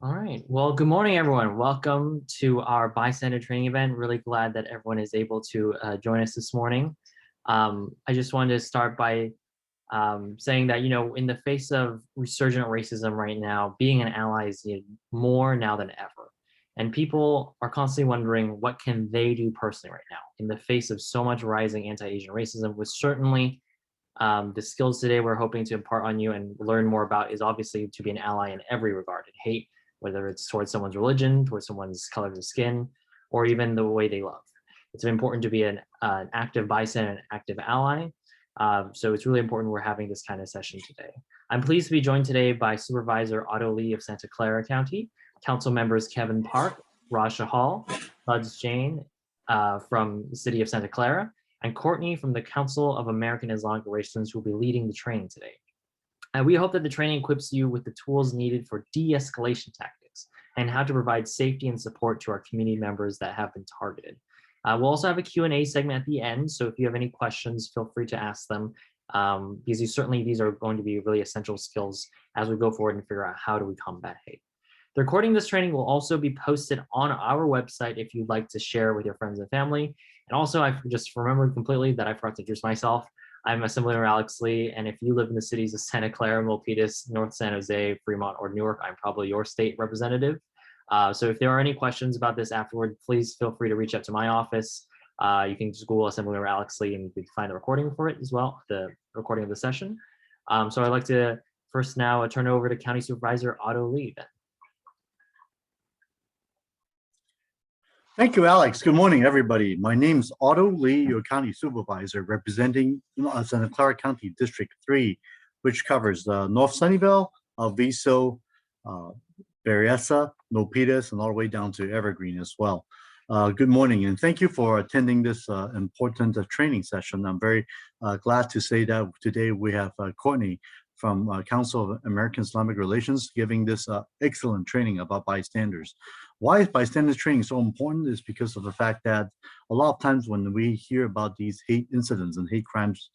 All right. Well, good morning, everyone. Welcome to our Bystander Training event. Really glad that everyone is able to join us this morning. I just wanted to start by saying that, in the face of resurgent racism right now, being an ally is needed more now than ever. And people are constantly wondering what can they do personally right now in the face of so much rising anti-Asian racism, which certainly the skills today we're hoping to impart on you and learn more about is obviously to be an ally in every regard, in hate, whether it's towards someone's religion, towards someone's color of skin, or even the way they love. It's important to be an active bystander, an active ally. So it's really important we're having this kind of session today. I'm pleased to be joined today by Supervisor Otto Lee of Santa Clara County, Council members Kevin Park, Raj Chahal, Suds Jain from the city of Santa Clara, and Courtney from the Council of American-Islamic Relations, who will be leading the training today. And we hope that the training equips you with the tools needed for de-escalation tactics and how to provide safety and support to our community members that have been targeted. We'll also have a Q&A segment at the end, so if you have any questions, feel free to ask them, because these are going to be really essential skills as we go forward and figure out how do we combat hate. The recording of this training will also be posted on our website if you'd like to share with your friends and family. And also, I just remembered completely that I forgot to introduce myself. I'm Assemblymember Alex Lee, and if you live in the cities of Santa Clara, Milpitas, North San Jose, Fremont, or Newark, I'm probably your state representative. So if there are any questions about this afterward, please feel free to reach out to my office. You can just Google Assemblymember Alex Lee and you can find a recording for it as well, the recording of the session. So I'd like to first now turn it over to County Supervisor Otto Lee then. Thank you, Alex. Good morning, everybody. My name is Otto Lee, your County Supervisor, representing Santa Clara County District 3, which covers North Sunnyvale, Alviso, Berryessa, Milpitas, and all the way down to Evergreen as well. Good morning, and thank you for attending this important training session. I'm very glad to say that today we have Courtney from Council of American-Islamic Relations giving this excellent training about bystanders. Why is bystander training so important is because of the fact that a lot of times when we hear about these hate incidents and hate crimes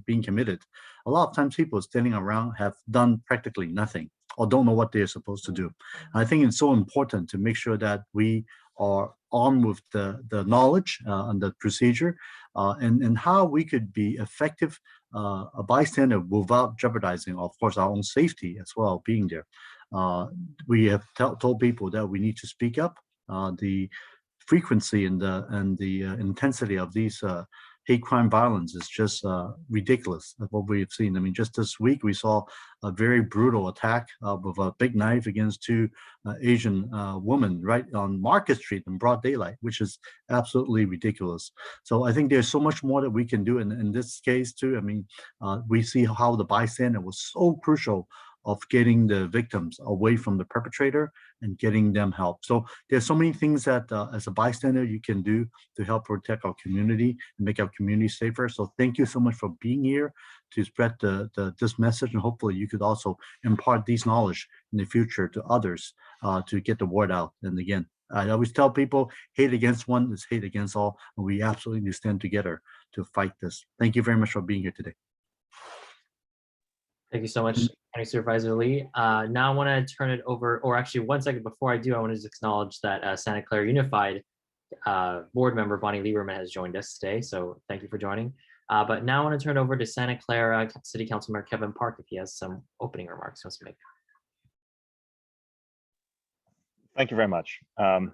being committed, a lot of times people standing around have done practically nothing or don't know what they're supposed to do. I think it's so important to make sure that we are armed with the knowledge and the procedure and how we could be effective a bystander without jeopardizing, of course, our own safety as well, being there. We have told people that we need to speak up. The frequency and the intensity of these hate crime violence is just ridiculous of what we've seen. I mean, just this week we saw a very brutal attack with a big knife against two Asian women right on Market Street in broad daylight, which is absolutely ridiculous. So I think there's so much more that we can do in this case too. I mean, we see how the bystander was so crucial of getting the victims away from the perpetrator and getting them help. So there's so many things that as a bystander you can do to help protect our community and make our community safer. So thank you so much for being here to spread this message, and hopefully you could also impart these knowledge in the future to others to get the word out. And again, I always tell people, hate against one is hate against all, and we absolutely need to stand together to fight this. Thank you very much for being here today. Thank you so much, County Supervisor Lee. Now I want to turn it over, or actually 1 second before I do, I want to just acknowledge that Santa Clara Unified board member Bonnie Lieberman has joined us today, so thank you for joining. But now I want to turn over to Santa Clara City Councilmember Kevin Park if he has some opening remarks he wants to make. Thank you very much.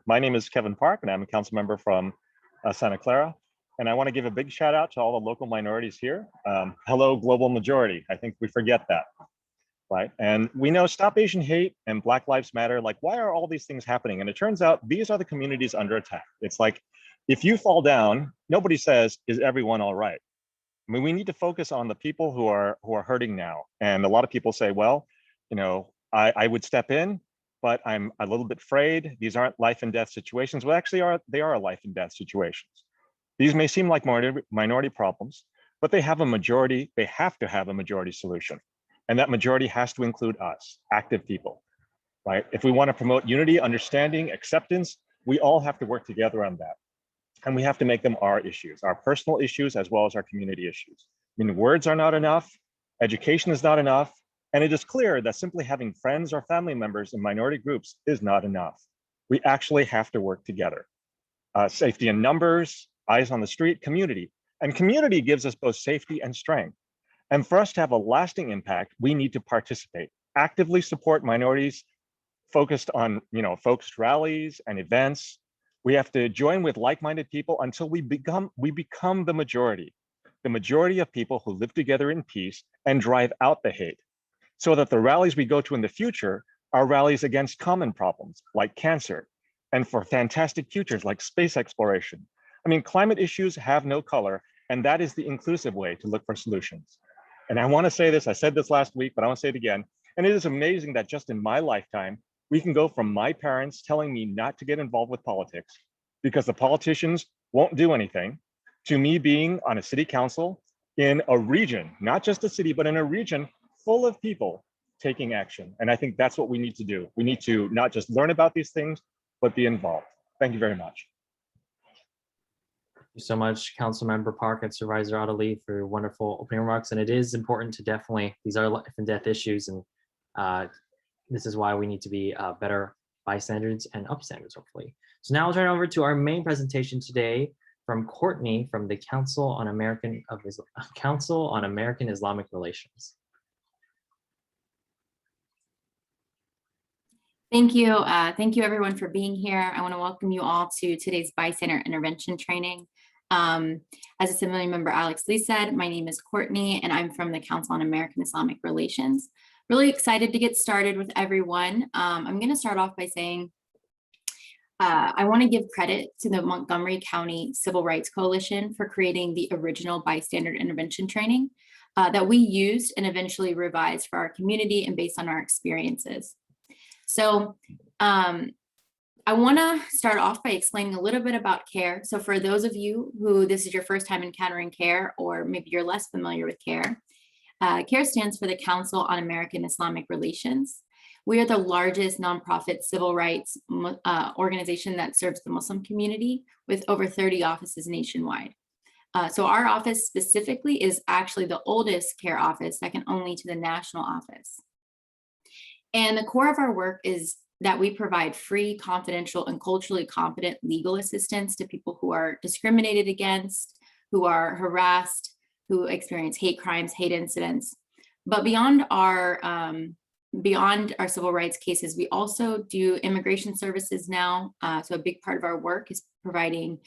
My name is Kevin Park, and I'm a council member from Santa Clara. And I want to give a big shout out to all the local minorities here. Hello, global majority. I think we forget that, right? And we know Stop Asian Hate and Black Lives Matter, like why are all these things happening? And it turns out these are the communities under attack. It's like, if you fall down, nobody says, is everyone all right? I mean, we need to focus on the people who are hurting now. And a lot of people say, well, I would step in, but I'm a little bit afraid. These aren't life and death situations. Well, actually they are life and death situations. These may seem like minority problems, but they have to have a majority solution. And that majority has to include us, active people, right? If we want to promote unity, understanding, acceptance, we all have to work together on that. And we have to make them our issues, our personal issues, as well as our community issues. I mean, words are not enough. Education is not enough. And it is clear that simply having friends or family members in minority groups is not enough. We actually have to work together. Safety in numbers, eyes on the street, community. And community gives us both safety and strength. And for us to have a lasting impact, we need to participate, actively support minorities focused on, focused rallies and events. We have to join with like-minded people until we become the majority of people who live together in peace and drive out the hate, so that the rallies we go to in the future are rallies against common problems like cancer, and for fantastic futures like space exploration. I mean, climate issues have no color, and that is the inclusive way to look for solutions. And I want to say this, I said this last week, but I want to say it again. And it is amazing that just in my lifetime, we can go from my parents telling me not to get involved with politics because the politicians won't do anything, to me being on a city council in a region, not just a city, but in a region full of people taking action. And I think that's what we need to do. We need to not just learn about these things, but be involved. Thank you very much. Thank you so much, Councilmember Park and Supervisor Otto for your wonderful opening remarks. And it is important to definitely, these are life and death issues, and this is why we need to be better bystanders and upstanders, hopefully. So now I'll turn it over to our main presentation today from Courtney from the Council on American-Islamic Relations. Thank you. Thank you everyone for being here. I want to welcome you all to today's Bystander Intervention Training. As Assembly Member Alex Lee said, my name is Courtney and I'm from the Council on American-Islamic Relations. Really excited to get started with everyone. I'm going to start off by saying I want to give credit to the Montgomery County Civil Rights Coalition for creating the original Bystander Intervention Training that we used and eventually revised for our community and based on our experiences. So I want to start off by explaining a little bit about CAIR. So for those of you who this is your first time encountering CAIR, or maybe you're less familiar with CAIR, CAIR stands for the Council on American-Islamic Relations. We are the largest nonprofit civil rights organization that serves the Muslim community with over 30 offices nationwide. So our office specifically is actually the oldest CAIR office, second only to the national office. And the core of our work is that we provide free, confidential, and culturally competent legal assistance to people who are discriminated against, who are harassed, who experience hate crimes, hate incidents. But beyond our civil rights cases, we also do immigration services now. So a big part of our work is providing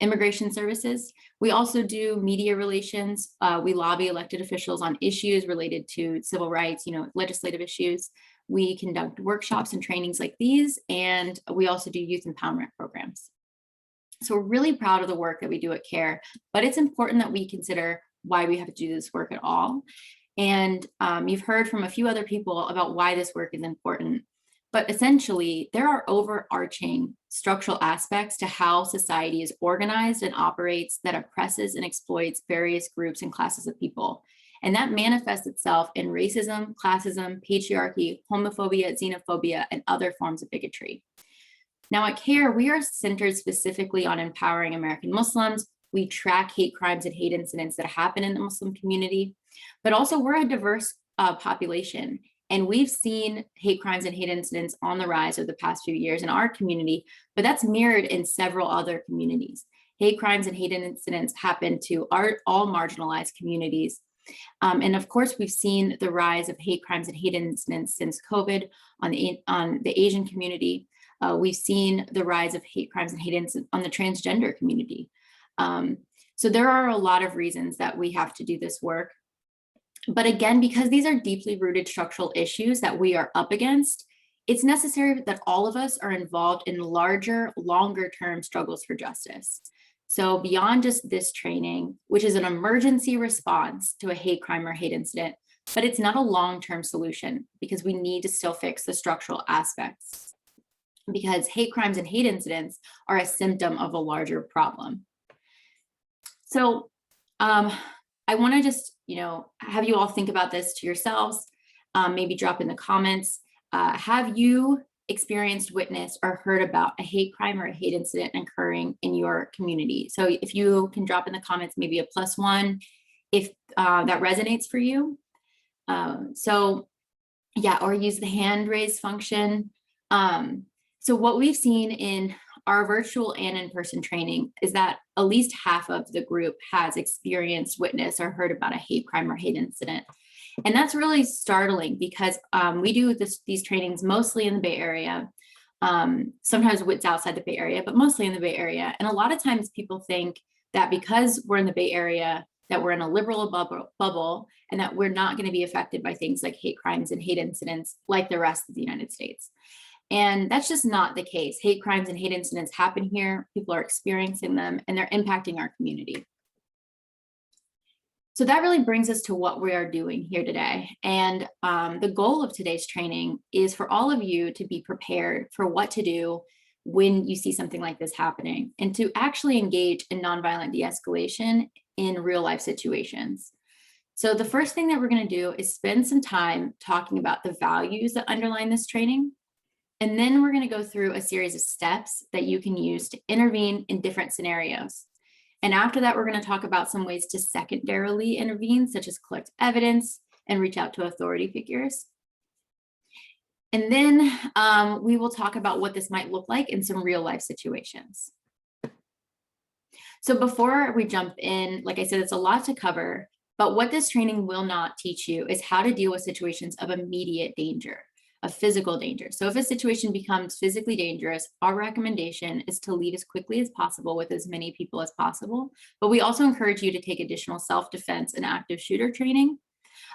immigration services. We also do media relations. We lobby elected officials on issues related to civil rights, legislative issues. We conduct workshops and trainings like these, and we also do youth empowerment programs. So we're really proud of the work that we do at CAIR, but it's important that we consider why we have to do this work at all. And you've heard from a few other people about why this work is important. But essentially, there are overarching structural aspects to how society is organized and operates that oppresses and exploits various groups and classes of people. And that manifests itself in racism, classism, patriarchy, homophobia, xenophobia, and other forms of bigotry. Now at CAIR, we are centered specifically on empowering American Muslims. We track hate crimes and hate incidents that happen in the Muslim community, but also we're a diverse population. And we've seen hate crimes and hate incidents on the rise over the past few years in our community, but that's mirrored in several other communities. Hate crimes and hate incidents happen to all marginalized communities. And of course, we've seen the rise of hate crimes and hate incidents since COVID on the Asian community. We've seen the rise of hate crimes and hate incidents on the transgender community. So there are a lot of reasons that we have to do this work. But again, because these are deeply rooted structural issues that we are up against, it's necessary that all of us are involved in larger, longer-term struggles for justice. So beyond just this training, which is an emergency response to a hate crime or hate incident, but it's not a long-term solution because we need to still fix the structural aspects, because hate crimes and hate incidents are a symptom of a larger problem. So I want to just, have you all think about this to yourselves, maybe drop in the comments. Have you experienced, witnessed, or heard about a hate crime or a hate incident occurring in your community? So if you can drop in the comments, maybe a +1, if that resonates for you. Or use the hand raise function. So what we've seen in our virtual and in-person training is that at least half of the group has experienced, witnessed, or heard about a hate crime or hate incident. And that's really startling because we do these trainings mostly in the Bay Area, sometimes it's outside the Bay Area, but mostly in the Bay Area. And a lot of times people think that because we're in the Bay Area, that we're in a liberal bubble and that we're not going to be affected by things like hate crimes and hate incidents like the rest of the United States. And that's just not the case. Hate crimes and hate incidents happen here. People are experiencing them and they're impacting our community. So that really brings us to what we are doing here today. And the goal of today's training is for all of you to be prepared for what to do when you see something like this happening and to actually engage in nonviolent de-escalation in real life situations. So the first thing that we're going to do is spend some time talking about the values that underline this training. And then we're going to go through a series of steps that you can use to intervene in different scenarios. And after that, we're going to talk about some ways to secondarily intervene, such as collect evidence and reach out to authority figures. And then we will talk about what this might look like in some real life situations. So before we jump in, like I said, it's a lot to cover, but what this training will not teach you is how to deal with situations of immediate danger, of physical danger. So if a situation becomes physically dangerous, our recommendation is to leave as quickly as possible with as many people as possible. But we also encourage you to take additional self-defense and active shooter training.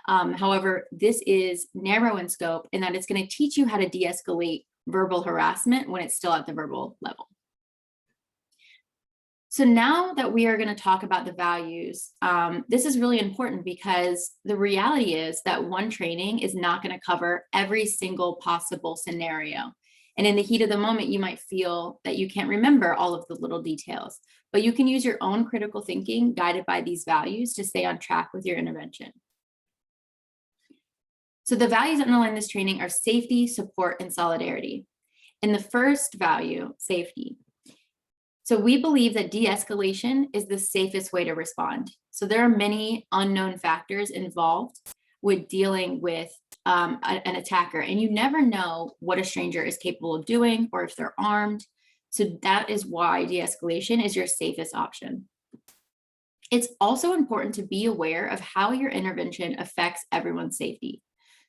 However, this is narrow in scope in that it's going to teach you how to de-escalate verbal harassment when it's still at the verbal level. So now that we are going to talk about the values, this is really important because the reality is that one training is not going to cover every single possible scenario. And in the heat of the moment, you might feel that you can't remember all of the little details, but you can use your own critical thinking guided by these values to stay on track with your intervention. So the values that underline this training are safety, support, and solidarity. And the first value, safety. So we believe that de-escalation is the safest way to respond. So there are many unknown factors involved with dealing with an attacker, and you never know what a stranger is capable of doing or if they're armed. So that is why de-escalation is your safest option. It's also important to be aware of how your intervention affects everyone's safety.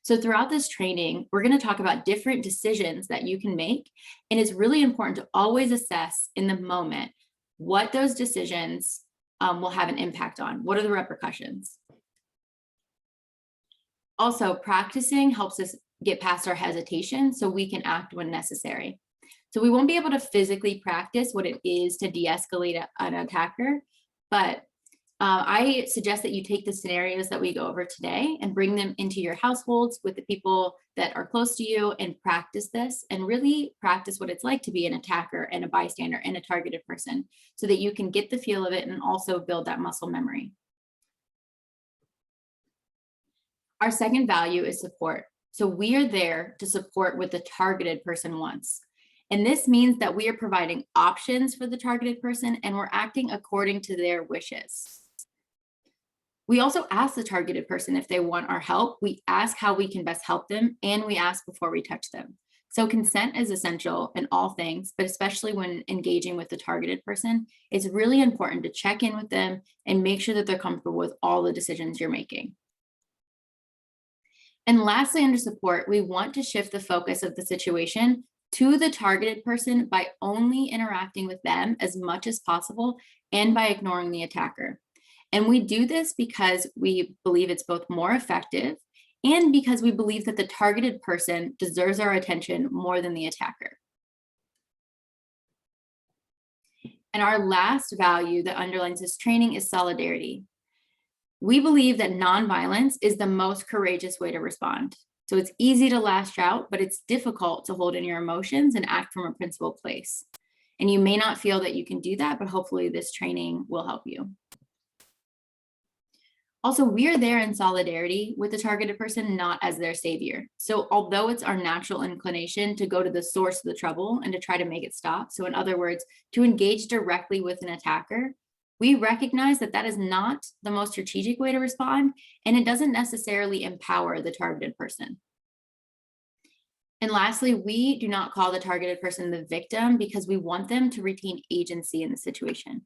So throughout this training, we're going to talk about different decisions that you can make. And it's really important to always assess in the moment what those decisions will have an impact on. What are the repercussions? Also, practicing helps us get past our hesitation so we can act when necessary. So we won't be able to physically practice what it is to de-escalate an attacker, but I suggest that you take the scenarios that we go over today and bring them into your households with the people that are close to you and practice this and really practice what it's like to be an attacker and a bystander and a targeted person so that you can get the feel of it and also build that muscle memory. Our second value is support. So we are there to support what the targeted person wants. And this means that we are providing options for the targeted person and we're acting according to their wishes. We also ask the targeted person if they want our help. We ask how we can best help them, and we ask before we touch them. So consent is essential in all things, but especially when engaging with the targeted person, it's really important to check in with them and make sure that they're comfortable with all the decisions you're making. And lastly, under support, we want to shift the focus of the situation to the targeted person by only interacting with them as much as possible and by ignoring the attacker. And we do this because we believe it's both more effective and because we believe that the targeted person deserves our attention more than the attacker. And our last value that underlines this training is solidarity. We believe that nonviolence is the most courageous way to respond. So it's easy to lash out, but it's difficult to hold in your emotions and act from a principled place. And you may not feel that you can do that, but hopefully this training will help you. Also, we are there in solidarity with the targeted person, not as their savior. So although it's our natural inclination to go to the source of the trouble and to try to make it stop, so in other words, to engage directly with an attacker, We recognize that that is not the most strategic way to respond, and it doesn't necessarily empower the targeted person. And lastly, we do not call the targeted person the victim because we want them to retain agency in the situation.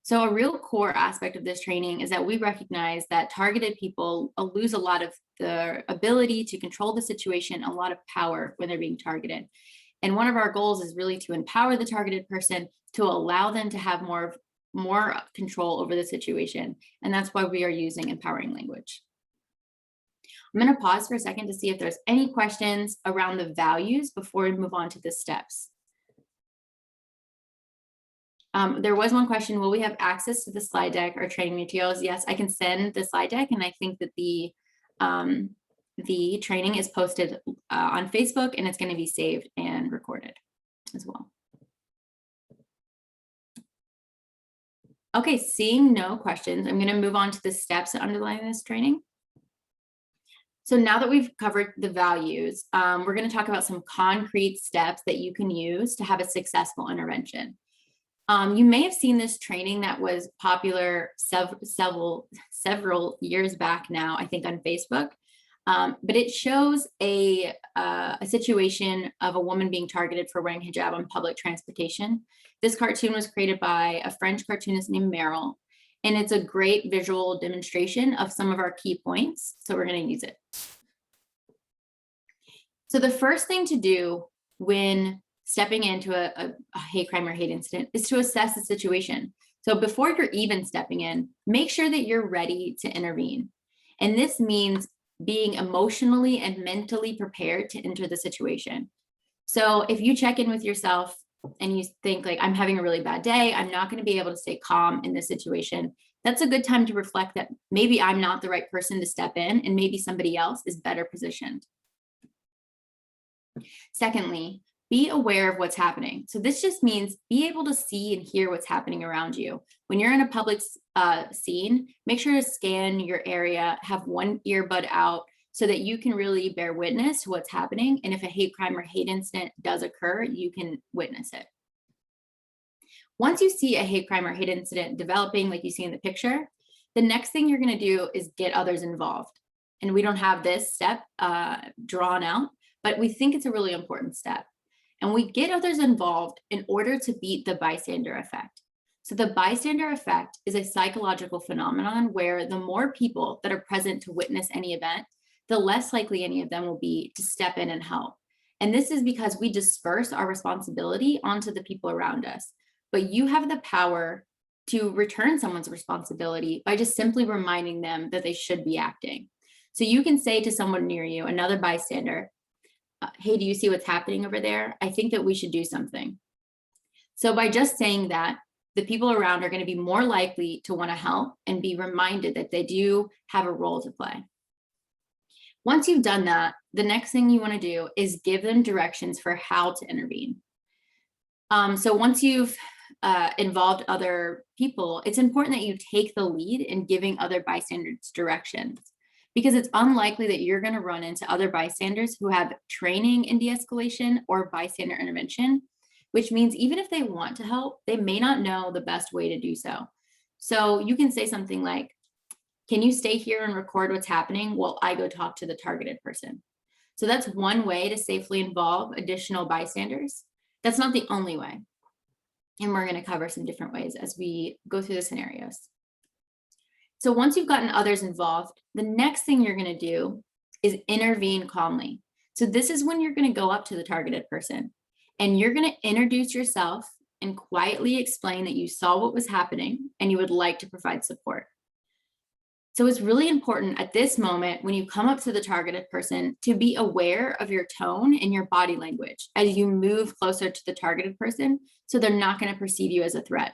So a real core aspect of this training is that we recognize that targeted people lose a lot of the ability to control the situation, a lot of power when they're being targeted. And one of our goals is really to empower the targeted person to allow them to have more control over the situation. And that's why we are using empowering language. I'm going to pause for a second to see if there's any questions around the values before we move on to the steps. There was one question, will we have access to the slide deck or training materials? Yes, I can send the slide deck, and I think that the training is posted on Facebook, and it's going to be saved and recorded as well. Okay, seeing no questions, I'm going to move on to the steps that underlie this training. So now that we've covered the values, we're going to talk about some concrete steps that you can use to have a successful intervention. You may have seen this training that was popular several years back now, I think on Facebook, but it shows a situation of a woman being targeted for wearing hijab on public transportation. This cartoon was created by a French cartoonist named Meryl, and it's a great visual demonstration of some of our key points, so we're going to use it. So the first thing to do when stepping into a hate crime or hate incident is to assess the situation. So before you're even stepping in, make sure that you're ready to intervene. And this means being emotionally and mentally prepared to enter the situation. So if you check in with yourself and you think like, I'm having a really bad day, I'm not going to be able to stay calm in this situation, that's a good time to reflect that maybe I'm not the right person to step in and maybe somebody else is better positioned. Secondly, be aware of what's happening. So this just means be able to see and hear what's happening around you. When you're in a public scene, make sure to scan your area, have one earbud out so that you can really bear witness to what's happening. And if a hate crime or hate incident does occur, you can witness it. Once you see a hate crime or hate incident developing like you see in the picture, the next thing you're going to do is get others involved. And we don't have this step drawn out, but we think it's a really important step. And we get others involved in order to beat the bystander effect. So the bystander effect is a psychological phenomenon where the more people that are present to witness any event, the less likely any of them will be to step in and help. And this is because we disperse our responsibility onto the people around us. But you have the power to return someone's responsibility by just simply reminding them that they should be acting. So you can say to someone near you, another bystander, hey, do you see what's happening over there? I think that we should do something. So by just saying that, the people around are going to be more likely to want to help and be reminded that they do have a role to play. Once you've done that, the next thing you want to do is give them directions for how to intervene. So once you've involved other people, it's important that you take the lead in giving other bystanders directions, because it's unlikely that you're going to run into other bystanders who have training in de-escalation or bystander intervention, which means even if they want to help, they may not know the best way to do so. So you can say something like, can you stay here and record what's happening while I go talk to the targeted person? So that's one way to safely involve additional bystanders. That's not the only way. And we're going to cover some different ways as we go through the scenarios. So once you've gotten others involved, the next thing you're going to do is intervene calmly. So this is when you're going to go up to the targeted person and you're going to introduce yourself and quietly explain that you saw what was happening and you would like to provide support. So it's really important at this moment when you come up to the targeted person to be aware of your tone and your body language as you move closer to the targeted person, so they're not going to perceive you as a threat.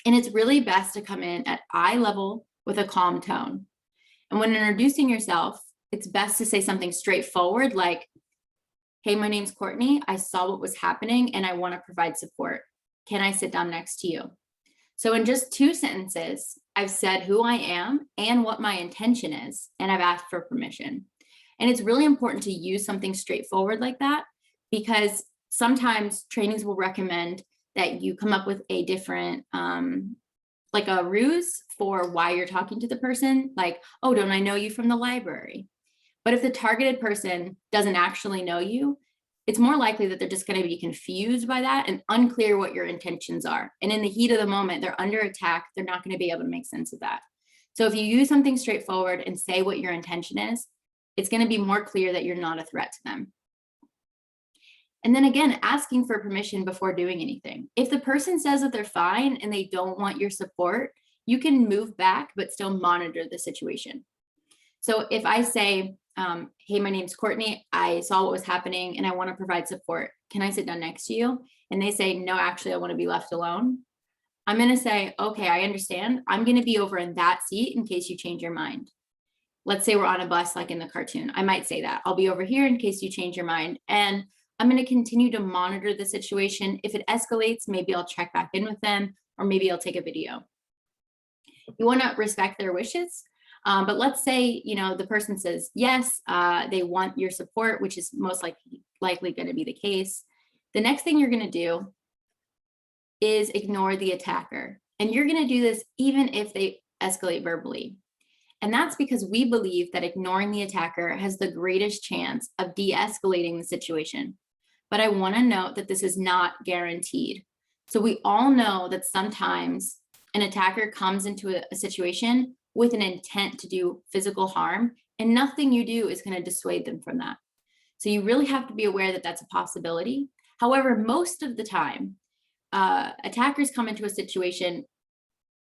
And it's really best to come in at eye level with a calm tone. And when introducing yourself, it's best to say something straightforward like, hey, my name's Courtney. I saw what was happening and I want to provide support. Can I sit down next to you? So in just 2 sentences, I've said who I am and what my intention is, and I've asked for permission. And it's really important to use something straightforward like that, because sometimes trainings will recommend that you come up with a different, like a ruse for why you're talking to the person, like, oh, don't I know you from the library? But if the targeted person doesn't actually know you, it's more likely that they're just going to be confused by that and unclear what your intentions are. And in the heat of the moment, they're under attack. They're not going to be able to make sense of that. So if you use something straightforward and say what your intention is, it's going to be more clear that you're not a threat to them. And then again, asking for permission before doing anything. If the person says that they're fine and they don't want your support, you can move back, but still monitor the situation. So if I say, hey, my name's Courtney, I saw what was happening and I want to provide support. Can I sit down next to you? And they say, no, actually, I want to be left alone. I'm going to say, okay, I understand. I'm going to be over in that seat in case you change your mind. Let's say we're on a bus, like in the cartoon. I might say that. I'll be over here in case you change your mind. And I'm going to continue to monitor the situation. If it escalates, maybe I'll check back in with them, or maybe I'll take a video. You want to respect their wishes. But let's say, the person says, yes, they want your support, which is most likely going to be the case. The next thing you're going to do is ignore the attacker. And you're going to do this even if they escalate verbally. And that's because we believe that ignoring the attacker has the greatest chance of de-escalating the situation. But I want to note that this is not guaranteed. So we all know that sometimes an attacker comes into a situation with an intent to do physical harm, and nothing you do is going to dissuade them from that. So you really have to be aware that that's a possibility. However, most of the time, attackers come into a situation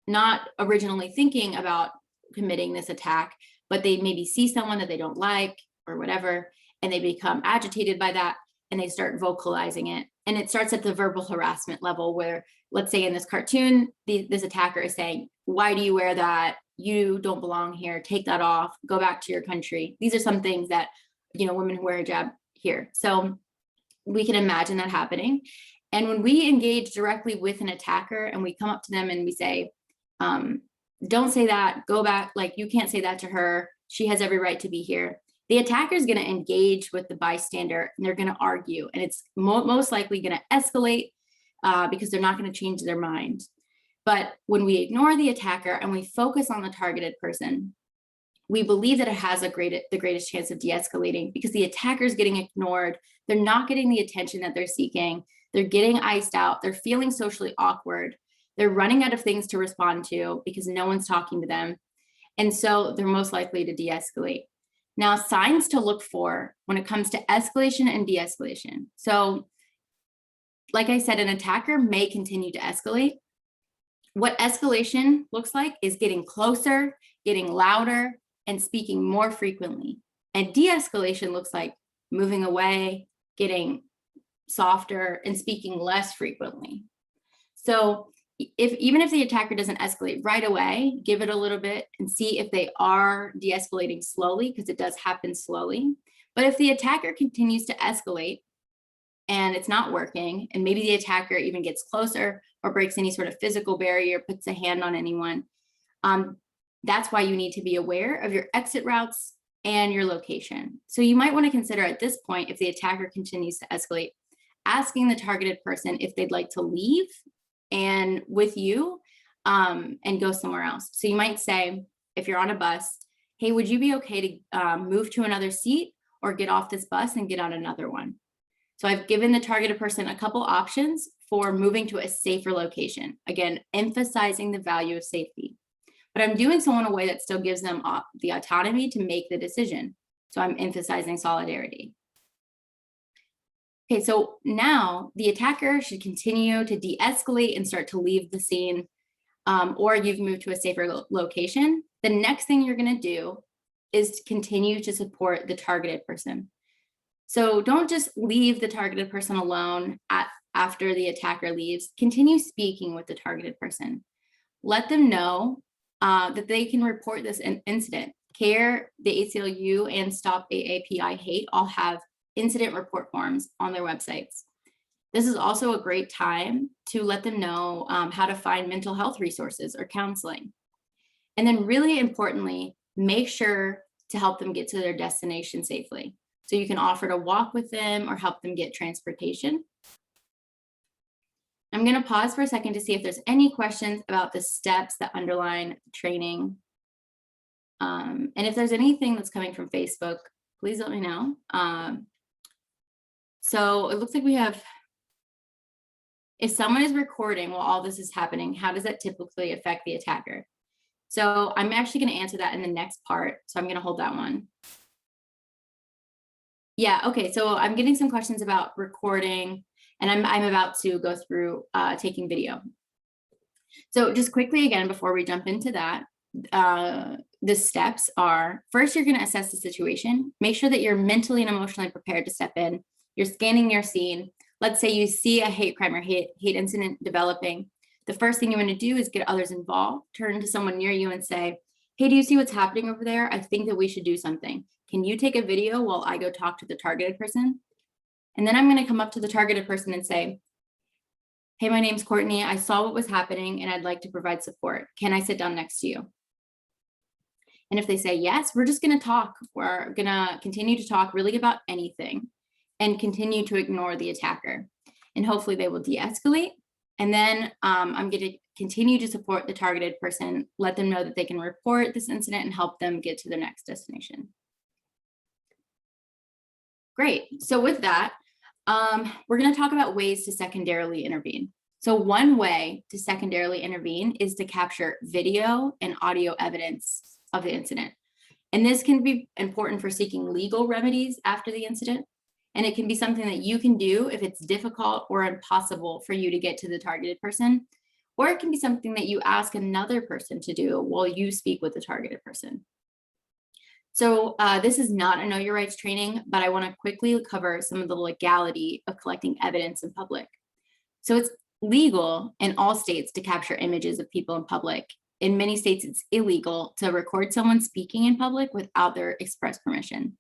not originally thinking about committing this attack, but they maybe see someone that they don't like or whatever, and they become agitated by that, and they start vocalizing it. And it starts at the verbal harassment level where, let's say in this cartoon, this attacker is saying, why do you wear that? You don't belong here. Take that off. Go back to your country. These are some things that, women who wear hijab hear. So we can imagine that happening. And when we engage directly with an attacker and we come up to them and we say, don't say that, go back, like you can't say that to her. She has every right to be here. The attacker is going to engage with the bystander and they're going to argue. And it's most likely going to escalate because they're not going to change their mind. But when we ignore the attacker and we focus on the targeted person, we believe that it has the greatest chance of de-escalating because the attacker is getting ignored. They're not getting the attention that they're seeking. They're getting iced out. They're feeling socially awkward. They're running out of things to respond to because no one's talking to them. And so they're most likely to de-escalate. Now, signs to look for when it comes to escalation and de-escalation. So, like I said, an attacker may continue to escalate. What escalation looks like is getting closer, getting louder, and speaking more frequently. And de-escalation looks like moving away, getting softer, and speaking less frequently. So even if the attacker doesn't escalate right away, give it a little bit and see if they are de-escalating slowly, because it does happen slowly. But if the attacker continues to escalate and it's not working, and maybe the attacker even gets closer or breaks any sort of physical barrier, puts a hand on anyone, that's why you need to be aware of your exit routes and your location. So you might want to consider at this point, if the attacker continues to escalate, asking the targeted person if they'd like to leave and with you and go somewhere else. So you might say, if you're on a bus, hey, would you be okay to move to another seat or get off this bus and get on another one? So I've given the targeted person a couple options for moving to a safer location. Again, emphasizing the value of safety. But I'm doing so in a way that still gives them the autonomy to make the decision. So I'm emphasizing solidarity. Okay, so now the attacker should continue to de-escalate and start to leave the scene, or you've moved to a safer location. The next thing you're going to do is continue to support the targeted person. So don't just leave the targeted person alone after the attacker leaves. Continue speaking with the targeted person. Let them know that they can report this incident. CAIR, the ACLU, and Stop AAPI Hate all have incident report forms on their websites. This is also a great time to let them know how to find mental health resources or counseling. And then really importantly, make sure to help them get to their destination safely. So you can offer to walk with them or help them get transportation. I'm going to pause for a second to see if there's any questions about the steps that underline training. And if there's anything that's coming from Facebook, please let me know. So it looks like we have, if someone is recording while all this is happening, how does that typically affect the attacker? So I'm actually going to answer that in the next part. So I'm going to hold that one. Yeah, okay, so I'm getting some questions about recording, and I'm about to go through taking video. So just quickly again, before we jump into that, the steps are, first, you're gonna assess the situation. Make sure that you're mentally and emotionally prepared to step in. You're scanning your scene. Let's say you see a hate crime or hate incident developing. The first thing you wanna do is get others involved. Turn to someone near you and say, hey, do you see what's happening over there? I think that we should do something. Can you take a video while I go talk to the targeted person? And then I'm going to come up to the targeted person and say, hey, my name's Courtney. I saw what was happening and I'd like to provide support. Can I sit down next to you? And if they say yes, we're just going to talk. We're going to continue to talk really about anything and continue to ignore the attacker. And hopefully they will de-escalate. And then I'm going to continue to support the targeted person, let them know that they can report this incident and help them get to their next destination. Great. So with that, we're going to talk about ways to secondarily intervene. So one way to secondarily intervene is to capture video and audio evidence of the incident. And this can be important for seeking legal remedies after the incident. And it can be something that you can do if it's difficult or impossible for you to get to the targeted person. Or it can be something that you ask another person to do while you speak with the targeted person. So this is not a Know Your Rights training, but I want to quickly cover some of the legality of collecting evidence in public. So it's legal in all states to capture images of people in public. In many states, it's illegal to record someone speaking in public without their express permission.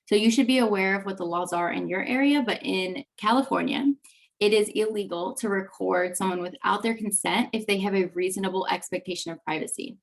So you should be aware of what the laws are in your area, but in California, it is illegal to record someone without their consent if they have a reasonable expectation of privacy.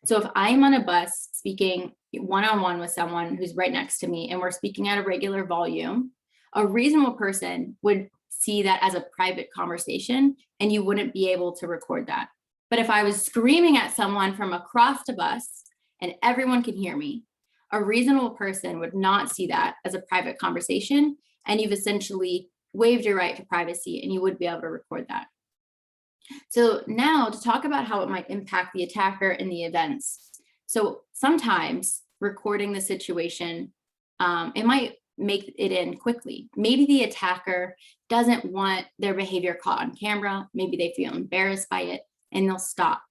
So if I'm on a bus speaking one-on-one with someone who's right next to me and we're speaking at a regular volume, a reasonable person would see that as a private conversation and you wouldn't be able to record that. But if I was screaming at someone from across the bus and everyone can hear me, a reasonable person would not see that as a private conversation, and you've essentially waived your right to privacy and you would be able to record that. So now to talk about how it might impact the attacker in the events. So sometimes recording the situation, it might make it in quickly. Maybe the attacker doesn't want their behavior caught on camera. Maybe they feel embarrassed by it and they'll stop.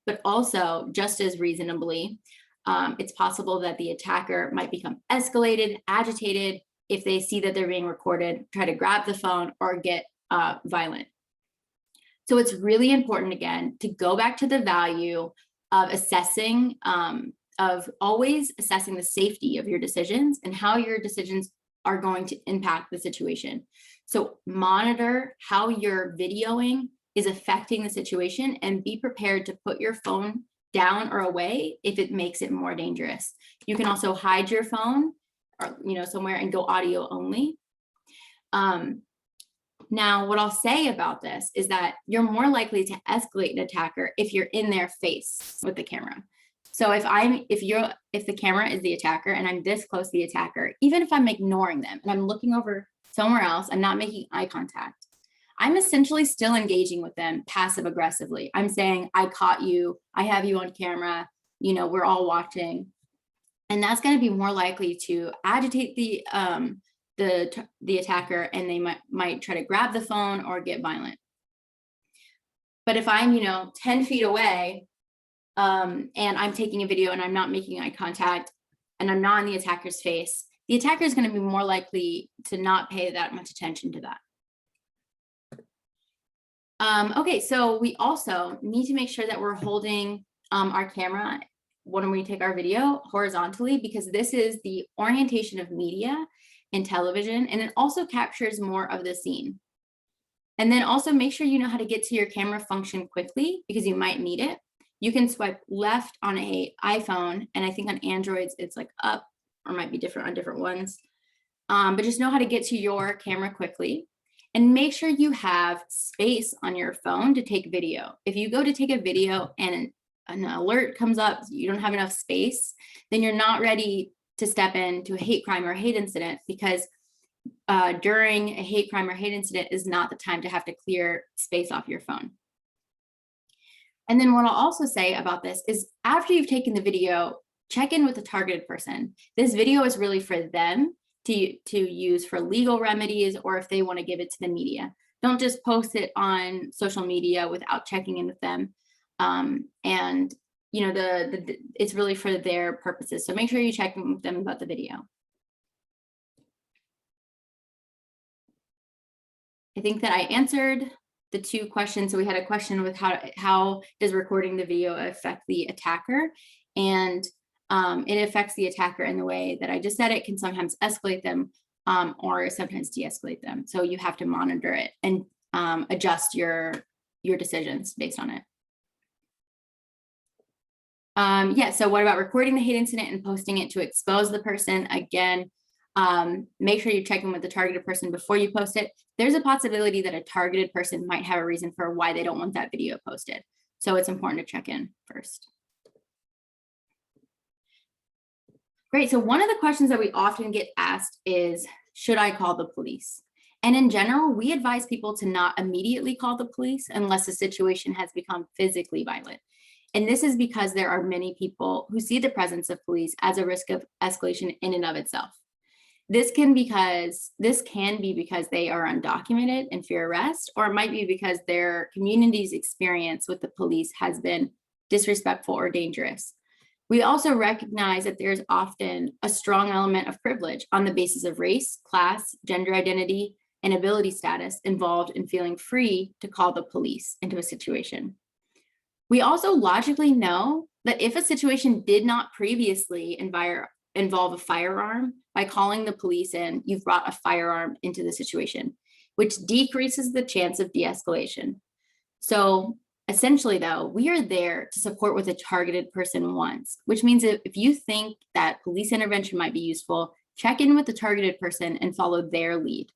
But also, just as reasonably, it's possible that the attacker might become escalated, agitated, if they see that they're being recorded, try to grab the phone or get violent. So it's really important, again, to go back to the value of assessing, of always assessing the safety of your decisions and how your decisions are going to impact the situation. So monitor how your videoing is affecting the situation and be prepared to put your phone down or away if it makes it more dangerous. You can also hide your phone or somewhere and go audio only. Now, what I'll say about this is that you're more likely to escalate an attacker if you're in their face with the camera. So if the camera is the attacker and I'm this close to the attacker, even if I'm ignoring them and I'm looking over somewhere else, I'm not making eye contact, I'm essentially still engaging with them passive aggressively. I'm saying, I caught you, I have you on camera, we're all watching. And that's going to be more likely to agitate the attacker, and they might try to grab the phone or get violent. But if I'm 10 feet away and I'm taking a video and I'm not making eye contact and I'm not in the attacker's face, the attacker is going to be more likely to not pay that much attention to that. Okay, so we also need to make sure that we're holding our camera when we take our video horizontally, because this is the orientation of media in television, and it also captures more of the scene. And then also make sure you know how to get to your camera function quickly, because you might need it. You can swipe left on an iPhone, and I think on Androids it's like up, or might be different on different ones. But just know how to get to your camera quickly. And make sure you have space on your phone to take video. If you go to take a video and an alert comes up, you don't have enough space, then you're not ready to step into a hate crime or hate incident, because during a hate crime or hate incident is not the time to have to clear space off your phone. And then what I'll also say about this is, after you've taken the video, check in with the targeted person. This video is really for them to use for legal remedies, or if they want to give it to the media. Don't just post it on social media without checking in with them. And you know, it's really for their purposes. So make sure you check in with them about the video. I think that I answered the 2 questions. So we had a question with how does recording the video affect the attacker? And it affects the attacker in the way that I just said. It can sometimes escalate them or sometimes de-escalate them. So you have to monitor it and adjust your decisions based on it. Yeah, so what about recording the hate incident and posting it to expose the person? Again, make sure you check in with the targeted person before you post it. There's a possibility that a targeted person might have a reason for why they don't want that video posted. So it's important to check in first. Great, so one of the questions that we often get asked is, should I call the police? And in general, we advise people to not immediately call the police unless the situation has become physically violent. And this is because there are many people who see the presence of police as a risk of escalation in and of itself. This can be because they are undocumented and fear arrest, or it might be because their community's experience with the police has been disrespectful or dangerous. We also recognize that there's often a strong element of privilege on the basis of race, class, gender identity, and ability status involved in feeling free to call the police into a situation. We also logically know that if a situation did not previously involve a firearm, by calling the police in, you've brought a firearm into the situation, which decreases the chance of de-escalation. So essentially though, we are there to support what the targeted person wants, which means that if you think that police intervention might be useful, check in with the targeted person and follow their lead.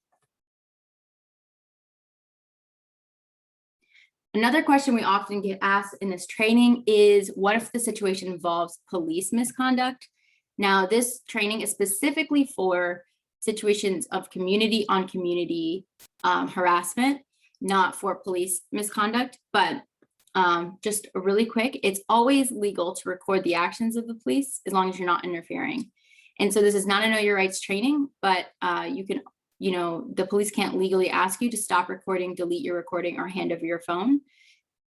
Another question we often get asked in this training is, what if the situation involves police misconduct? Now, this training is specifically for situations of community on community harassment, not for police misconduct, but just really quick, it's always legal to record the actions of the police as long as you're not interfering. And so this is not a know your rights training, but the police can't legally ask you to stop recording, delete your recording, or hand over your phone.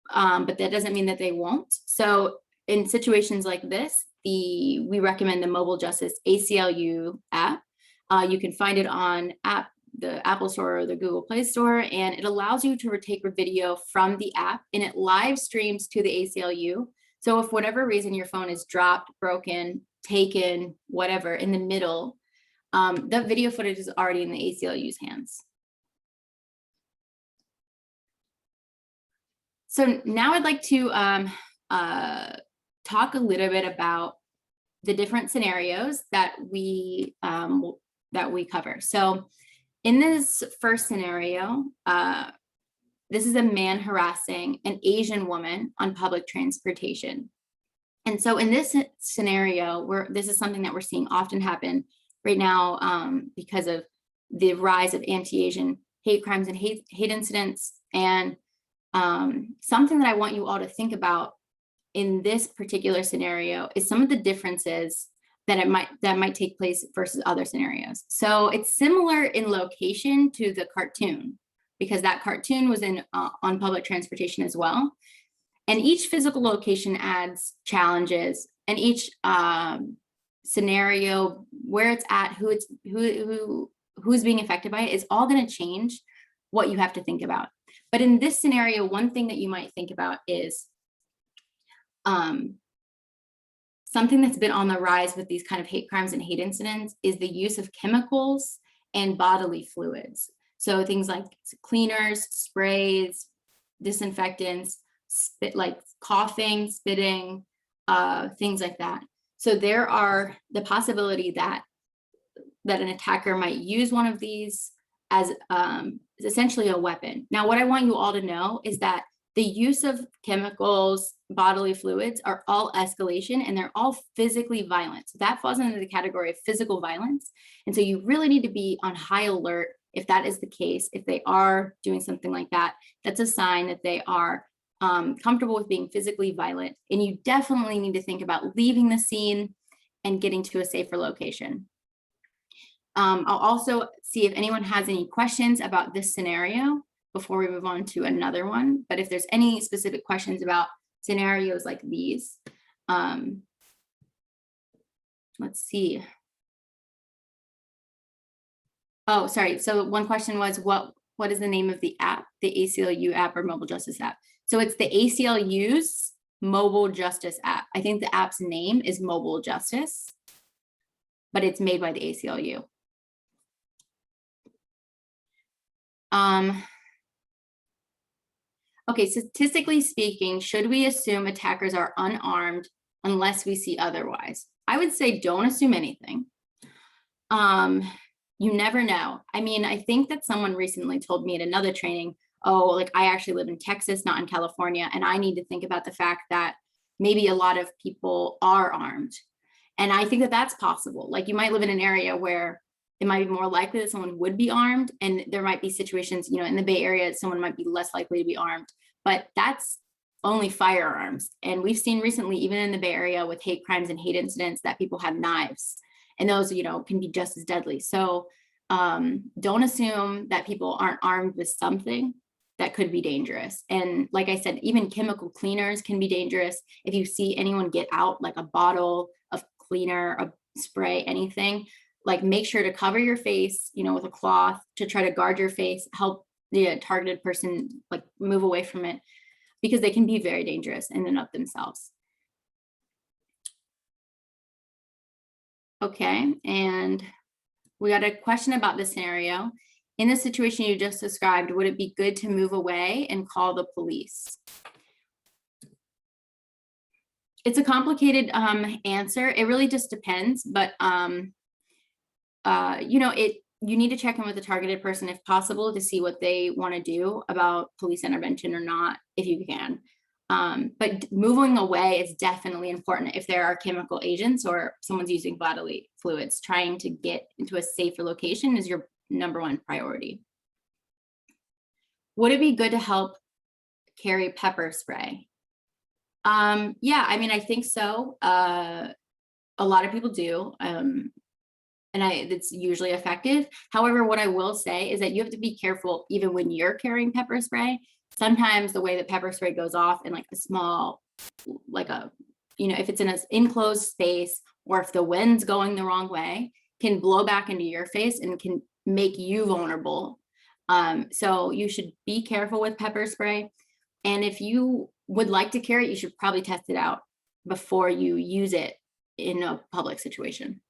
But that doesn't mean that they won't. So in situations like this, we recommend the Mobile Justice ACLU app. You can find it on the Apple Store or the Google Play Store, and it allows you to take a video from the app, and it live streams to the ACLU. So if for whatever reason your phone is dropped, broken, taken, whatever, in the middle, that video footage is already in the ACLU's hands. So now I'd like to talk a little bit about the different scenarios that we cover. So in this first scenario, this is a man harassing an Asian woman on public transportation. And so in this scenario, this is something that we're seeing often happen right now because of the rise of anti-Asian hate crimes and hate incidents. And something that I want you all to think about in this particular scenario is some of the differences that might take place versus other scenarios. So it's similar in location to the cartoon, because that cartoon was on public transportation as well. And each physical location adds challenges, and each scenario, where it's at, who's being affected by it, is all going to change what you have to think about. But in this scenario, one thing that you might think about is something that's been on the rise with these kind of hate crimes and hate incidents is the use of chemicals and bodily fluids. So things like cleaners, sprays, disinfectants, like coughing, spitting, things like that. So there are the possibility that an attacker might use one of these as essentially a weapon. Now, what I want you all to know is that the use of chemicals, bodily fluids are all escalation, and they're all physically violent. So that falls under the category of physical violence. And so you really need to be on high alert if that is the case. If they are doing something like that, that's a sign that they are comfortable with being physically violent. And you definitely need to think about leaving the scene and getting to a safer location. I'll also see if anyone has any questions about this scenario before we move on to another one. But if there's any specific questions about scenarios like these, let's see. Oh, sorry. So one question was, what is the name of the app, the ACLU app or mobile justice app? So it's the ACLU's mobile justice app. I think the app's name is Mobile Justice, but it's made by the ACLU. Okay, statistically speaking, should we assume attackers are unarmed unless we see otherwise? I would say don't assume anything. You never know. I mean, I think that someone recently told me at another training, oh, like I actually live in Texas, not in California, and I need to think about the fact that maybe a lot of people are armed. And I think that that's possible. Like you might live in an area where it might be more likely that someone would be armed, and there might be situations, you know, in the Bay Area, someone might be less likely to be armed, but that's only firearms. And we've seen recently, even in the Bay Area with hate crimes and hate incidents, that people have knives, and those, you know, can be just as deadly. So don't assume that people aren't armed with something that could be dangerous. And like I said, even chemical cleaners can be dangerous. If you see anyone get out like a bottle of cleaner, a spray, anything, like make sure to cover your face, you know, with a cloth to try to guard your face, help the targeted person like move away from it, because they can be very dangerous in and of themselves. Okay, and we got a question about this scenario. In the situation you just described, would it be good to move away and call the police? It's a complicated answer. It really just depends, but you know, you need to check in with the targeted person if possible to see what they want to do about police intervention or not, if you can. But moving away is definitely important if there are chemical agents or someone's using bodily fluids. Trying to get into a safer location is your #1 priority. Would it be good to help carry pepper spray? Yeah, I mean, I think so. A lot of people do. And it's usually effective. However, what I will say is that you have to be careful even when you're carrying pepper spray. Sometimes the way that pepper spray goes off in like a small, like a, you know, if it's in an enclosed space or if the wind's going the wrong way, can blow back into your face and can make you vulnerable. So you should be careful with pepper spray. And if you would like to carry it, you should probably test it out before you use it in a public situation.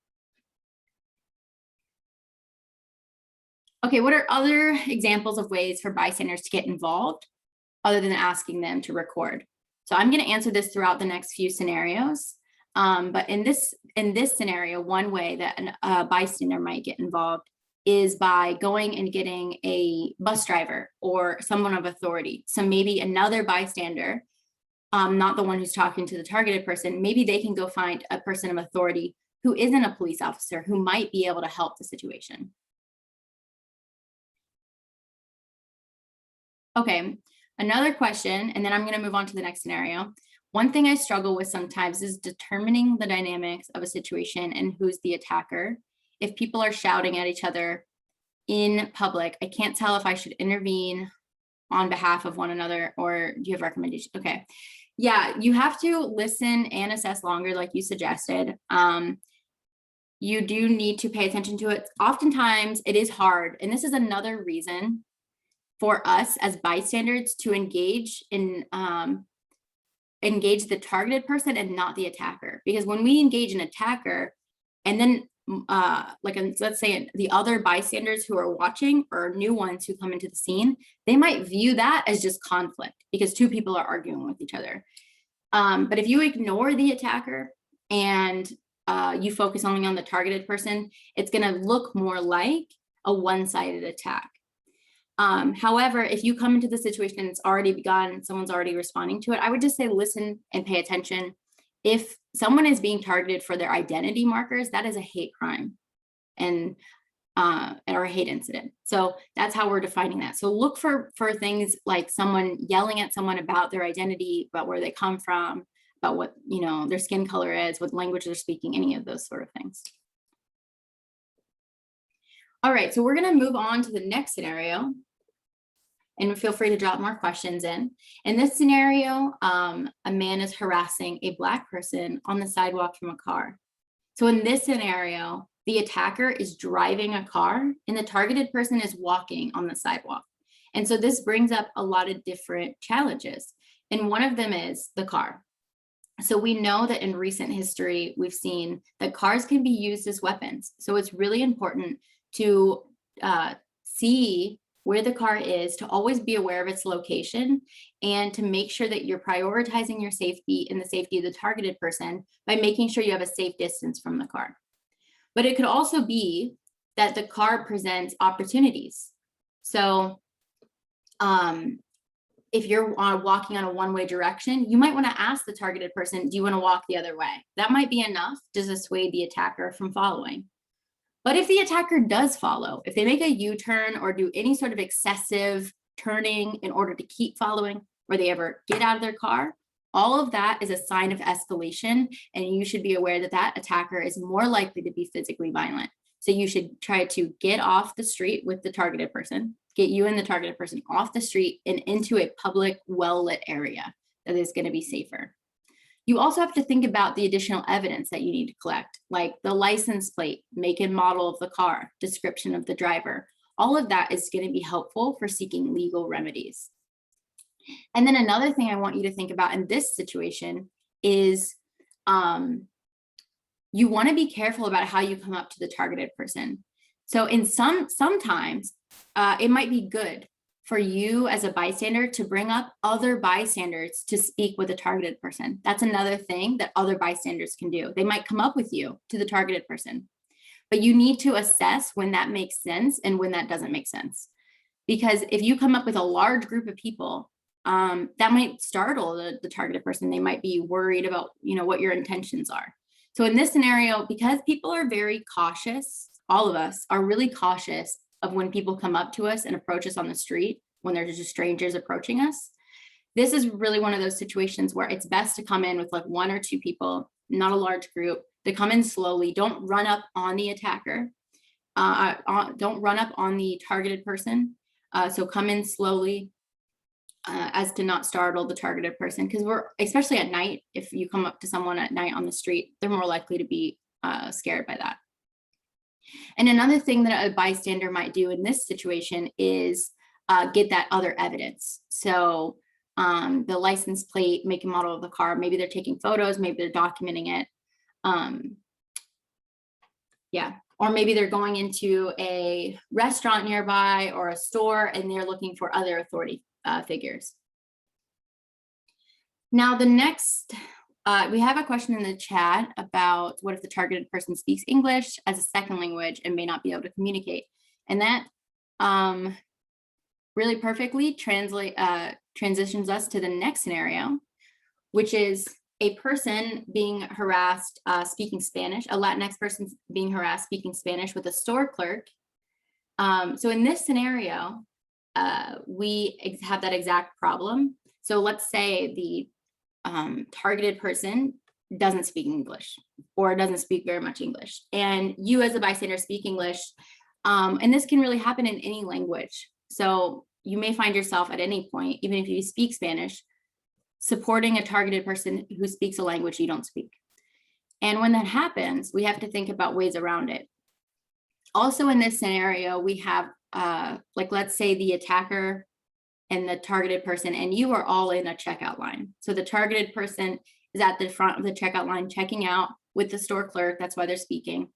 Okay, what are other examples of ways for bystanders to get involved other than asking them to record? So I'm going to answer this throughout the next few scenarios. But in this scenario, one way that a bystander might get involved is by going and getting a bus driver or someone of authority. So maybe another bystander, not the one who's talking to the targeted person, maybe they can go find a person of authority who isn't a police officer who might be able to help the situation. Okay, another question, and then I'm going to move on to the next scenario. One thing I struggle with sometimes is determining the dynamics of a situation and who's the attacker. If people are shouting at each other in public, I can't tell if I should intervene on behalf of one another, or do you have recommendations? Okay, yeah, you have to listen and assess longer like you suggested. You do need to pay attention to it. Oftentimes it is hard, and this is another reason for us as bystanders to engage the targeted person and not the attacker. Because when we engage an attacker, and then let's say the other bystanders who are watching or new ones who come into the scene, they might view that as just conflict because two people are arguing with each other. But if you ignore the attacker and you focus only on the targeted person, it's going to look more like a one-sided attack. However, if you come into the situation and it's already begun, someone's already responding to it, I would just say listen and pay attention. If someone is being targeted for their identity markers, that is a hate crime and or a hate incident. So that's how we're defining that. So look for things like someone yelling at someone about their identity, about where they come from, about what, you know, their skin color is, what language they're speaking, any of those sort of things. All right, so we're going to move on to the next scenario. And feel free to drop more questions in. In this scenario, a man is harassing a Black person on the sidewalk from a car. So in this scenario, the attacker is driving a car and the targeted person is walking on the sidewalk. And so this brings up a lot of different challenges. And one of them is the car. So we know that in recent history, we've seen that cars can be used as weapons. So it's really important to see where the car is, to always be aware of its location, and to make sure that you're prioritizing your safety and the safety of the targeted person by making sure you have a safe distance from the car. But it could also be that the car presents opportunities. So if you're walking on a one-way direction, you might want to ask the targeted person, do you want to walk the other way? That might be enough to dissuade the attacker from following. But if the attacker does follow, if they make a U-turn or do any sort of excessive turning in order to keep following, or they ever get out of their car, all of that is a sign of escalation, and you should be aware that that attacker is more likely to be physically violent. So you should try to get off the street with the targeted person, get you and the targeted person off the street and into a public, well-lit area that is going to be safer. You also have to think about the additional evidence that you need to collect, like the license plate, make and model of the car, description of the driver. All of that is going to be helpful for seeking legal remedies. And then another thing I want you to think about in this situation is you want to be careful about how you come up to the targeted person. So in sometimes it might be good for you as a bystander to bring up other bystanders to speak with a targeted person. That's another thing that other bystanders can do. They might come up with you to the targeted person, but you need to assess when that makes sense and when that doesn't make sense. Because if you come up with a large group of people, that might startle the targeted person. They might be worried about, you know, what your intentions are. So in this scenario, because people are very cautious, all of us are really cautious of when people come up to us and approach us on the street, when there's just strangers approaching us. This is really one of those situations where it's best to come in with like one or two people, not a large group, to come in slowly. Don't run up on the attacker. Don't run up on the targeted person. So come in slowly as to not startle the targeted person, because especially at night, if you come up to someone at night on the street, they're more likely to be scared by that. And another thing that a bystander might do in this situation is get that other evidence. So the license plate, make and model of the car, maybe they're taking photos, maybe they're documenting it. Yeah, or maybe they're going into a restaurant nearby or a store and they're looking for other authority figures. Now the next, we have a question in the chat about what if the targeted person speaks English as a second language and may not be able to communicate. And that really perfectly transitions us to the next scenario, which is a person being harassed speaking Spanish, a Latinx person being harassed speaking Spanish with a store clerk. So in this scenario, we have that exact problem. So let's say the targeted person doesn't speak English or doesn't speak very much English, and you as a bystander speak English, and this can really happen in any language. So you may find yourself at any point, even if you speak Spanish, supporting a targeted person who speaks a language you don't speak. And when that happens, we have to think about ways around it. Also in this scenario, we have like, let's say the attacker and the targeted person, and you are all in a checkout line. So the targeted person is at the front of the checkout line checking out with the store clerk. That's why they're speaking.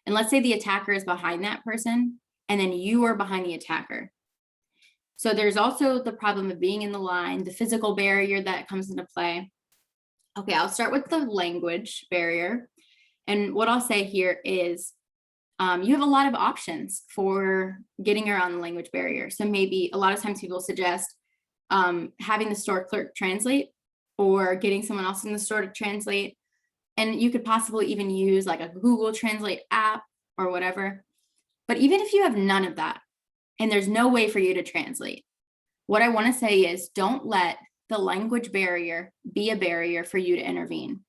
And let's say the attacker is behind that person, and then you are behind the attacker. So there's also the problem of being in the line, the physical barrier that comes into play. Okay, I'll start with the language barrier. And what I'll say here is you have a lot of options for getting around the language barrier. So maybe a lot of times people suggest having the store clerk translate or getting someone else in the store to translate. And you could possibly even use like a Google Translate app or whatever. But even if you have none of that and there's no way for you to translate, what I want to say is don't let the language barrier be a barrier for you to intervene.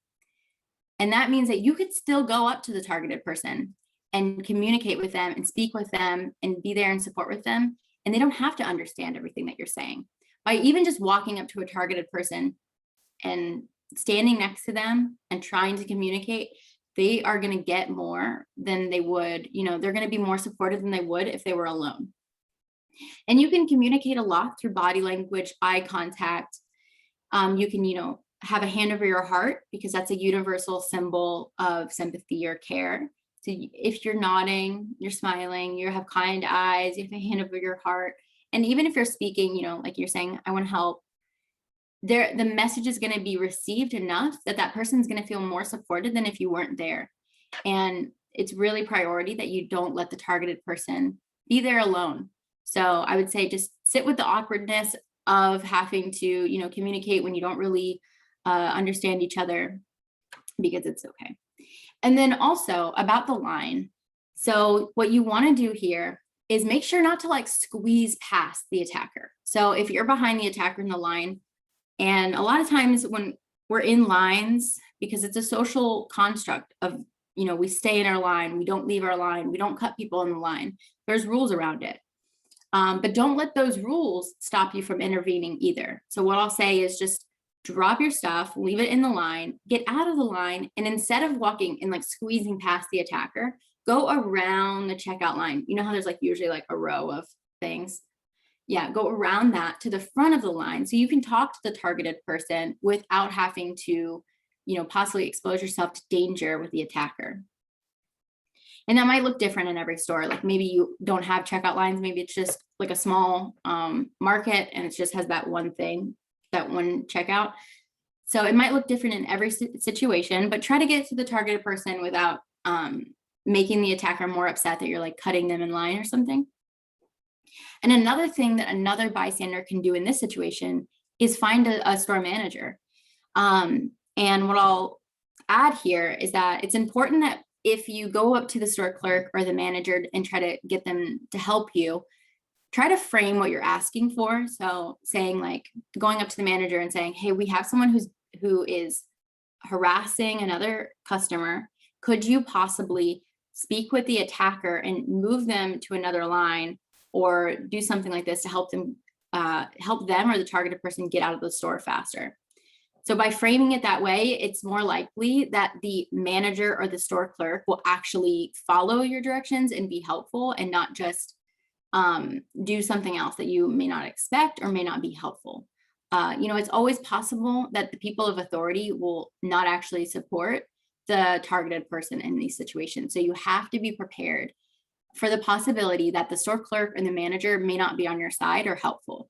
And that means that you could still go up to the targeted person and communicate with them and speak with them and be there and support with them. And they don't have to understand everything that you're saying. By even just walking up to a targeted person and standing next to them and trying to communicate, they are going to get more than they would, they're going to be more supportive than they would if they were alone. And you can communicate a lot through body language, eye contact. You can, have a hand over your heart because that's a universal symbol of sympathy or care. So if you're nodding, you're smiling, you have kind eyes, you have a hand over your heart. And even if you're speaking, like you're saying, I want to help, the message is going to be received enough that that person's going to feel more supported than if you weren't there. And it's really priority that you don't let the targeted person be there alone. So I would say just sit with the awkwardness of having to, communicate when you don't really understand each other, because it's okay. And then also about the line. So what you want to do here is make sure not to like squeeze past the attacker. So if you're behind the attacker in the line, and a lot of times when we're in lines, because it's a social construct of, we stay in our line, we don't leave our line, we don't cut people in the line. There's rules around it. But don't let those rules stop you from intervening either. So what I'll say is just drop your stuff, leave it in the line, get out of the line, and instead of walking and like squeezing past the attacker, go around the checkout line. You know how there's like usually like a row of things? Yeah, go around that to the front of the line so you can talk to the targeted person without having to, possibly expose yourself to danger with the attacker. And that might look different in every store. Like maybe you don't have checkout lines. Maybe it's just like a small market and it just has that one thing, that one checkout. So it might look different in every situation, but try to get to the targeted person without making the attacker more upset that you're like cutting them in line or something. And another thing that another bystander can do in this situation is find a store manager. And what I'll add here is that it's important that if you go up to the store clerk or the manager and try to get them to help you, try to frame what you're asking for. So saying like going up to the manager and saying, hey, we have someone who is harassing another customer. Could you possibly speak with the attacker and move them to another line or do something like this to help them or the targeted person get out of the store faster? So by framing it that way, it's more likely that the manager or the store clerk will actually follow your directions and be helpful and not just do something else that you may not expect or may not be helpful. It's always possible that the people of authority will not actually support the targeted person in these situations. So you have to be prepared for the possibility that the store clerk and the manager may not be on your side or helpful.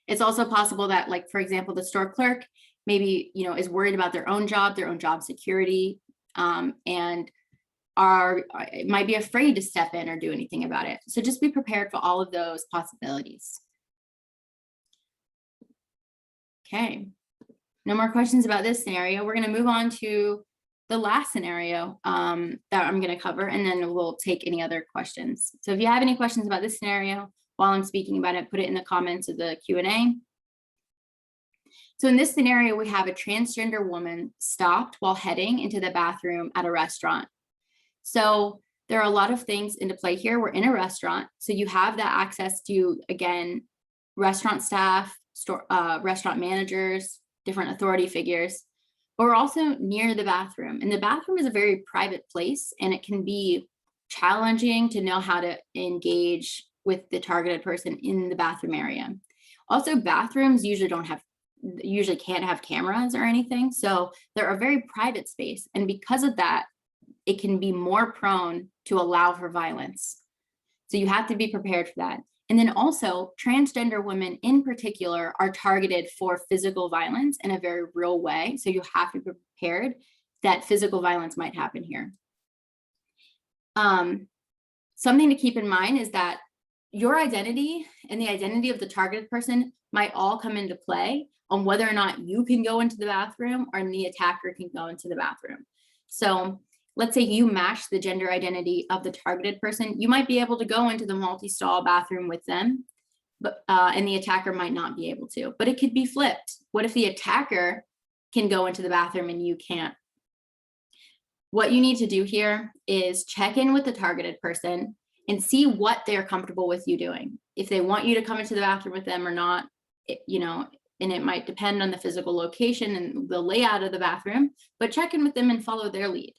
It's also possible that, like, for example, the store clerk maybe, is worried about their own job security, and might be afraid to step in or do anything about it. So just be prepared for all of those possibilities. Okay, no more questions about this scenario. We're going to move on to the last scenario that I'm going to cover, and then we'll take any other questions. So if you have any questions about this scenario while I'm speaking about it, put it in the comments of the Q&A. So in this scenario, we have a transgender woman stopped while heading into the bathroom at a restaurant. So there are a lot of things into play here. We're in a restaurant, so you have that access to, again, restaurant staff, restaurant managers, different authority figures. But we're also near the bathroom, and the bathroom is a very private place, and it can be challenging to know how to engage with the targeted person in the bathroom area. Also, bathrooms usually can't have cameras or anything, so they're a very private space, and because of that, it can be more prone to allow for violence. So you have to be prepared for that. And then also, transgender women in particular are targeted for physical violence in a very real way. So you have to be prepared that physical violence might happen here. Something to keep in mind is that your identity and the identity of the targeted person might all come into play on whether or not you can go into the bathroom or the attacker can go into the bathroom. So let's say you match the gender identity of the targeted person, you might be able to go into the multi-stall bathroom with them, but and the attacker might not be able to. But it could be flipped. What if the attacker can go into the bathroom and you can't? What you need to do here is check in with the targeted person and see what they're comfortable with you doing. If they want you to come into the bathroom with them or not, and it might depend on the physical location and the layout of the bathroom, but check in with them and follow their lead.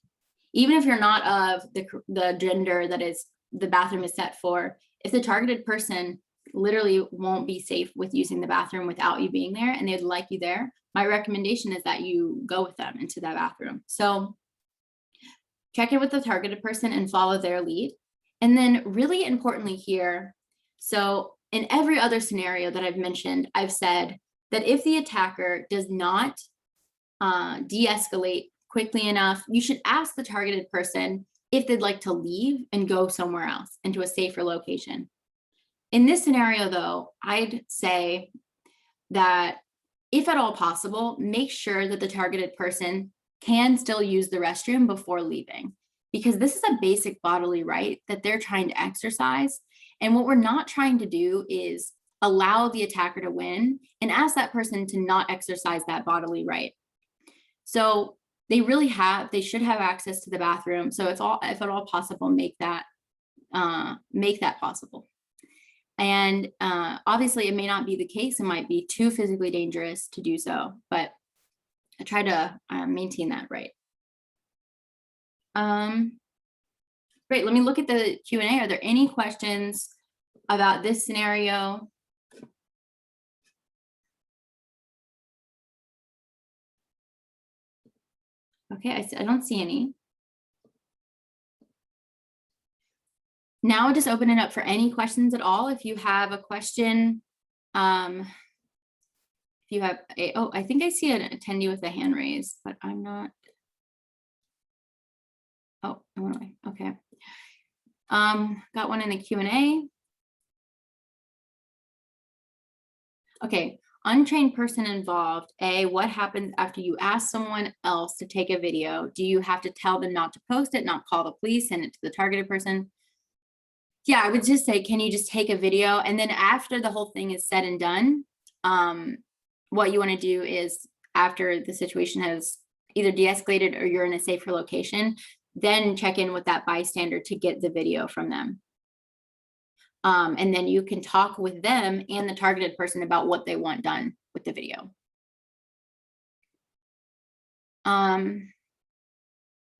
Even if you're not of the gender that is the bathroom is set for, if the targeted person literally won't be safe with using the bathroom without you being there and they'd like you there, my recommendation is that you go with them into that bathroom. So check in with the targeted person and follow their lead. And then really importantly here, so in every other scenario that I've mentioned, I've said that if the attacker does not de-escalate quickly enough, you should ask the targeted person if they'd like to leave and go somewhere else into a safer location. In this scenario though, I'd say that if at all possible, make sure that the targeted person can still use the restroom before leaving, because this is a basic bodily right that they're trying to exercise. And what we're not trying to do is allow the attacker to win and ask that person to not exercise that bodily right. So they should have access to the bathroom. So if at all possible, make that possible. And obviously it may not be the case. It might be too physically dangerous to do so, but I try to maintain that right. Great, let me look at the Q&A. Are there any questions about this scenario? Okay, I don't see any. Now I'll just open it up for any questions at all. If you have a question, if you have I think I see an attendee with a hand raised, but I'm not. Oh, I went away. Okay. Got one in the Q&A. Okay, untrained person involved. What happens after you ask someone else to take a video? Do you have to tell them not to post it, not call the police, send it to the targeted person? Yeah, I would just say, can you just take a video? And then after the whole thing is said and done, what you want to do is after the situation has either de-escalated or you're in a safer location, then check in with that bystander to get the video from them. And then you can talk with them and the targeted person about what they want done with the video.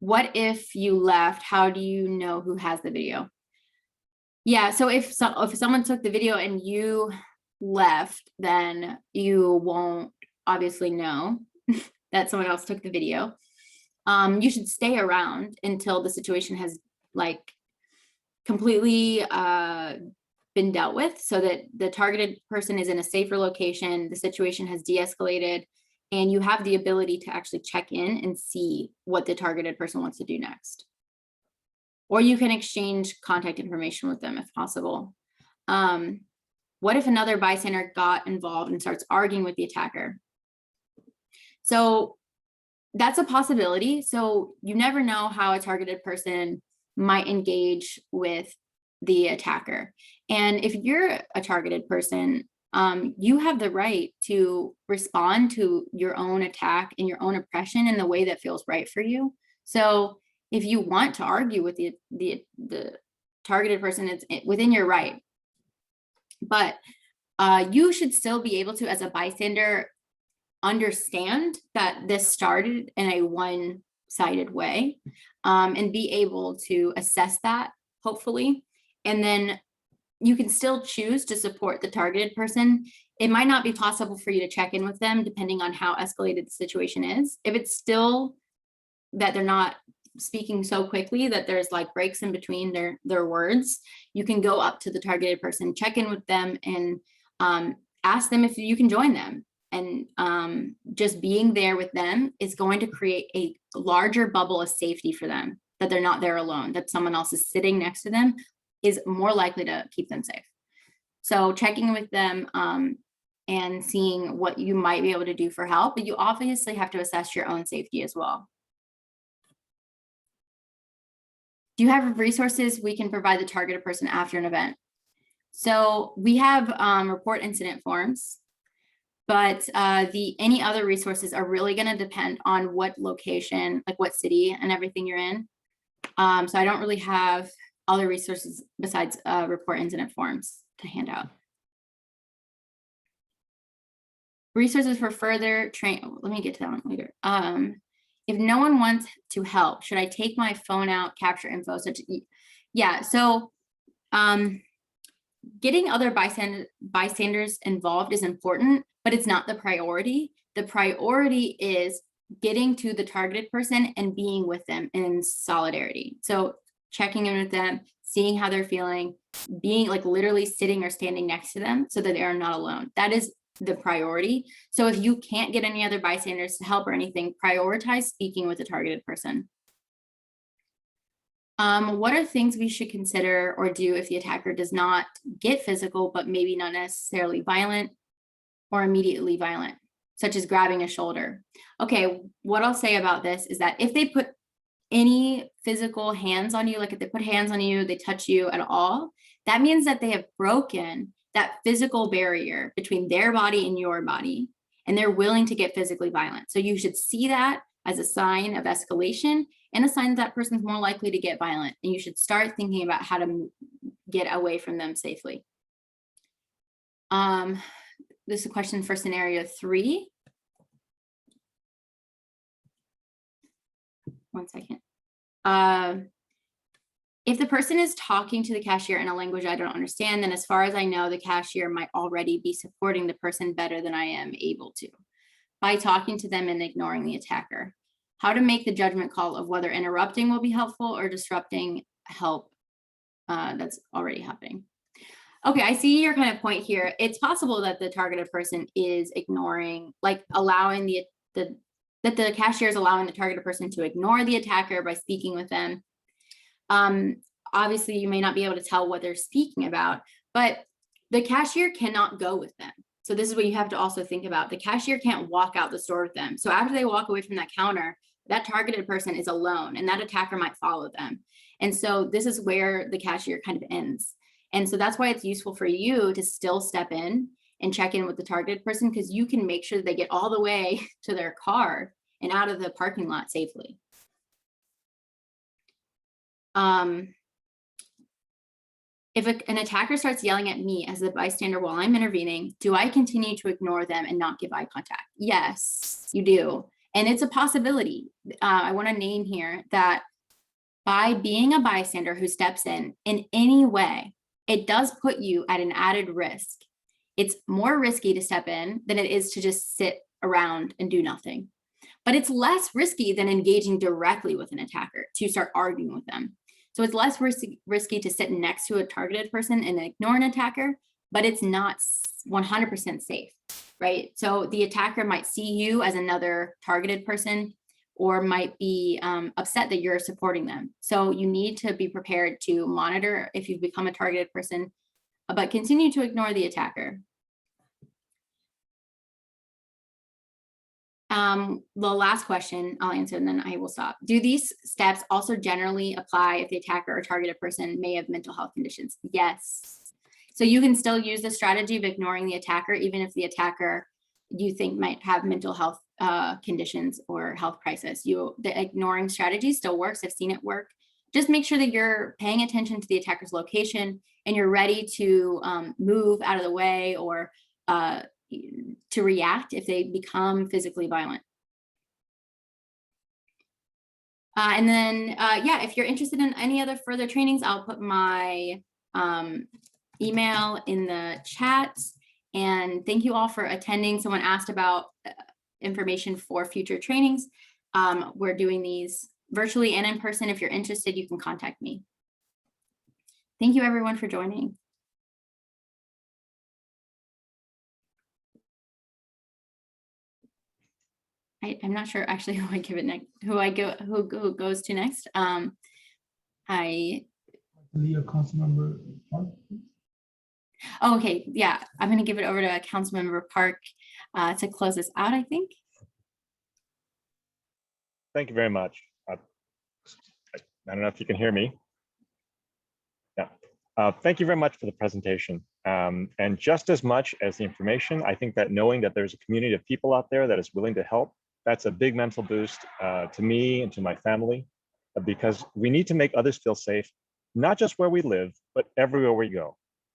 What if you left? How do you know who has the video? Yeah, so if someone took the video and you left, then you won't obviously know that someone else took the video. You should stay around until the situation has like completely been dealt with, so that the targeted person is in a safer location, the situation has de-escalated, and you have the ability to actually check in and see what the targeted person wants to do next. Or you can exchange contact information with them if possible. What if another bystander got involved and starts arguing with the attacker? So that's a possibility. So you never know how a targeted person might engage with the attacker. And if you're a targeted person, you have the right to respond to your own attack and your own oppression in the way that feels right for you. So if you want to argue with the targeted person, it's within your right. But you should still be able to, as a bystander, understand that this started in a one-sided way, and be able to assess that, hopefully. And then you can still choose to support the targeted person. It might not be possible for you to check in with them depending on how escalated the situation is. If it's still that they're not speaking so quickly that there's like breaks in between their words, you can go up to the targeted person, check in with them, and ask them if you can join them. And just being there with them is going to create a larger bubble of safety for them. that they're not there alone, that someone else is sitting next to them is more likely to keep them safe. So checking with them and seeing what you might be able to do for help, but you obviously have to assess your own safety as well. Do you have resources we can provide the targeted person after an event? So we have report incident forms, but any other resources are really going to depend on what location, like what city and everything you're in. So I don't really have other resources besides report incident forms to hand out. Resources for further training. Let me get to that one later. If no one wants to help, should I take my phone out, capture info? Yeah, so getting other bystanders involved is important, but it's not the priority. The priority is getting to the targeted person and being with them in solidarity. So checking in with them, seeing how they're feeling, being like literally sitting or standing next to them so that they are not alone. That is the priority. So if you can't get any other bystanders to help or anything, prioritize speaking with a targeted person. What are things we should consider or do if the attacker does not get physical, but maybe not necessarily violent or immediately violent, such as grabbing a shoulder? Okay, what I'll say about this is that if they put any physical hands on you, like if they put hands on you, they touch you at all, that means that they have broken that physical barrier between their body and your body, and they're willing to get physically violent. So you should see that as a sign of escalation and a sign that person's more likely to get violent. And you should start thinking about how to get away from them safely. This is a question for scenario 3. One second. If the person is talking to the cashier in a language I don't understand, then as far as I know, the cashier might already be supporting the person better than I am able to by talking to them and ignoring the attacker. How to make the judgment call of whether interrupting will be helpful or disrupting help that's already happening. Okay, I see your kind of point here. It's possible that the targeted person is ignoring, like allowing that the cashier is allowing the targeted person to ignore the attacker by speaking with them. Obviously, you may not be able to tell what they're speaking about, but the cashier cannot go with them. So this is what you have to also think about. The cashier can't walk out the store with them. So after they walk away from that counter, that targeted person is alone and that attacker might follow them. And so this is where the cashier kind of ends. And so that's why it's useful for you to still step in and check in with the targeted person, because you can make sure that they get all the way to their car and out of the parking lot safely. If an attacker starts yelling at me as a bystander while I'm intervening, do I continue to ignore them and not give eye contact? Yes, you do. And it's a possibility. I want to name here that by being a bystander who steps in any way, it does put you at an added risk. It's more risky to step in than it is to just sit around and do nothing. But it's less risky than engaging directly with an attacker to start arguing with them. So it's less risky to sit next to a targeted person and ignore an attacker, but it's not 100% safe, right? So the attacker might see you as another targeted person or might be upset that you're supporting them. So you need to be prepared to monitor if you've become a targeted person, but continue to ignore the attacker. The last question I'll answer and then I will stop. Do these steps also generally apply if the attacker or targeted person may have mental health conditions? Yes. So you can still use the strategy of ignoring the attacker, even if the attacker you think might have mental health conditions or health crisis. The ignoring strategy still works. I've seen it work. Just make sure that you're paying attention to the attacker's location and you're ready to move out of the way or to react if they become physically violent. And then, yeah, if you're interested in any other further trainings, I'll put my email in the chat. And thank you all for attending. Someone asked about information for future trainings. We're doing these virtually and in person. If you're interested, you can contact me. Thank you everyone for joining. I'm not sure actually who I give it next, who goes to next. Hi. Leah, Councilmember Park. Oh, okay, yeah, I'm gonna give it over to Councilmember Park to close us out, I think. Thank you very much. I don't know if you can hear me. Yeah. Thank you very much for the presentation. And just as much as the information, I think that knowing that there's a community of people out there that is willing to help, that's a big mental boost to me and to my family, because we need to make others feel safe, not just where we live, but everywhere we go.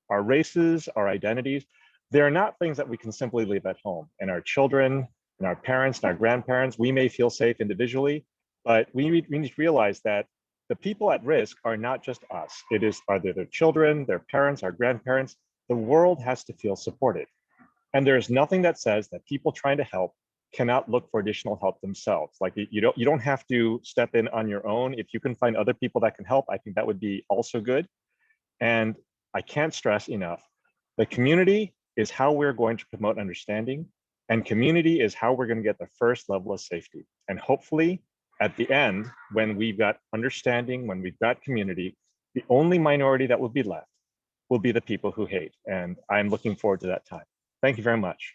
Our races, our identities, they're not things that we can simply leave at home. And our children and our parents and our grandparents, we may feel safe individually, but we need to realize that the people at risk are not just us. It is either their children, their parents, our grandparents. The world has to feel supported. And there's nothing that says that people trying to help cannot look for additional help themselves. Like you don't have to step in on your own. If you can find other people that can help, I think that would be also good. And I can't stress enough, the community is how we're going to promote understanding, and community is how we're going to get the first level of safety. And hopefully at the end, when we've got understanding, when we've got community, the only minority that will be left will be the people who hate. And I'm looking forward to that time. Thank you very much.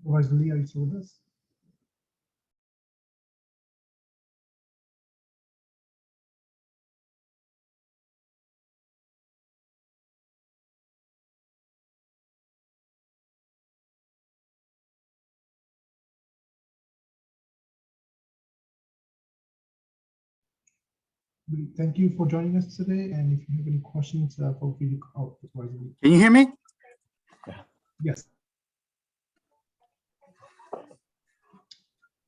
Supervisor Lee, are you still with us? Thank you for joining us today. And if you have any questions, feel free to call Supervisor Lee. Can you hear me? Yes.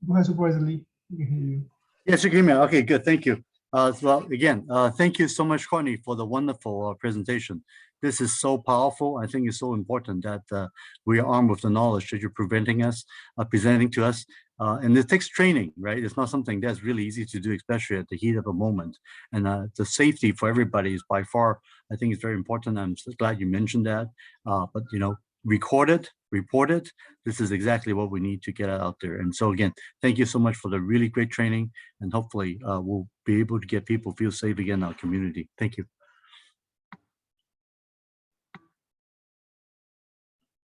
Go ahead, Supervisor Lee. We can hear you. Yes, you can hear me. Okay, good. Thank you. Well, again, thank you so much, Courtney, for the wonderful presentation. This is so powerful. I think it's so important that we are armed with the knowledge that you're presenting to us. And it takes training, right? It's not something that's really easy to do, especially at the heat of a moment. And the safety for everybody is by far, I think, is very important. I'm so glad you mentioned that. But record it, report it. This is exactly what we need to get out there. And so again, thank you so much for the really great training, and hopefully we'll be able to get people feel safe again in our community. Thank you.